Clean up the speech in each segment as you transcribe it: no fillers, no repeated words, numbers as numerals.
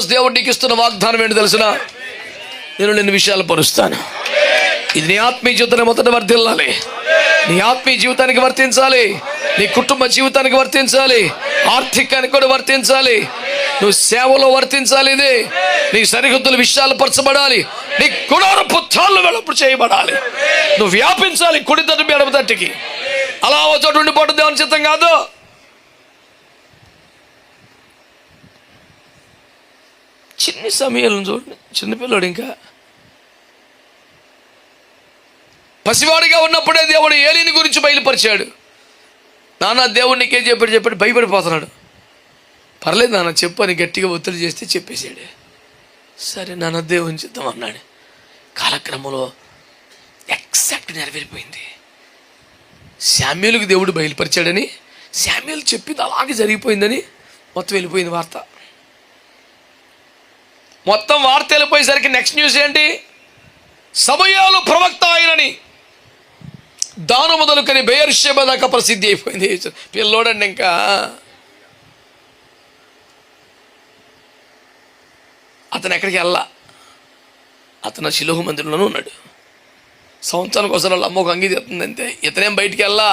దేవుడు నీకు ఇస్తున్న వాగ్దానం ఏంటి తెలిసిన? నేను విషయాలు పరుస్తాను. ఇది నీ ఆత్మీయ జీవితాన్ని మొదట వర్తిల్లాలి, నీ ఆత్మీయ జీవితానికి వర్తించాలి, నీ కుటుంబ జీవితానికి వర్తించాలి, ఆర్థికానికి కూడా వర్తించాలి, నువ్వు సేవలో వర్తించాలి. ఇది నీ సరిహద్దుల విషయాలు పరచబడాలి, నీ గుడారపు తాళ్ళు వెలుపు చేయబడాలి, నువ్వు వ్యాపించాలి కుడి తట్టు ఎడమ తట్టుకి. అలా ఓ చోటు ఉండిపోవడం దేవుని చిత్తం కాదు. చిన్ని సమయంలో చూడండి, చిన్నపిల్లాడు ఇంకా పసివాడిగా ఉన్నప్పుడే దేవుడు ఏలీని గురించి బయలుపరిచాడు. నాన్న దేవుడు నీకేం చెప్పాడు భయపడిపోతున్నాడు. పర్లేదు నాన్న చెప్పు అని గట్టిగా ఒత్తిడి చేస్తే చెప్పేశాడు. సరే నాన్న దేవుని చిత్తం అన్నాడు. కాలక్రమంలో ఎగ్జాక్ట్ నెరవేరిపోయింది. శామ్యూలుకి దేవుడు బయలుపరిచాడని, శామ్యూలు చెప్పింది అలాగే జరిగిపోయిందని మొత్తం వెళ్ళిపోయింది వార్త. మొత్తం వార్త వెళ్ళిపోయేసరికి నెక్స్ట్ న్యూస్ ఏంటి? సమూయేలు ప్రవక్త ఆయనని దాను మొదలుకొని బెయేర్షెబా దాకా ప్రసిద్ధి అయిపోయింది. పిల్లోడండి ఇంకా అతను ఎక్కడికి వెళ్ళా, అతను శిలోహు మందిరంలోనే ఉన్నాడు. సంవత్సరానికి ఒకసారి వాళ్ళ అమ్మ ఒక అంగీ తెస్తుంది అంతే. ఇతనేం బయటికి వెళ్ళా.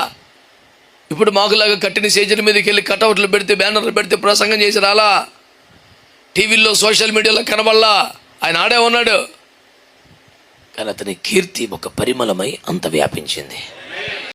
ఇప్పుడు మాకులాగా కట్టిన స్టేజ్ మీదకి వెళ్ళి కటౌట్లు పెడితే బ్యానర్లు పెడితే ప్రసంగం చేసి రాలా, టీవీల్లో సోషల్ మీడియాలో కనబడలా. ఆయన ఆడే ఉన్నాడు. కానీ అతని కీర్తి ఒక పరిమళమై అంత వ్యాపించింది.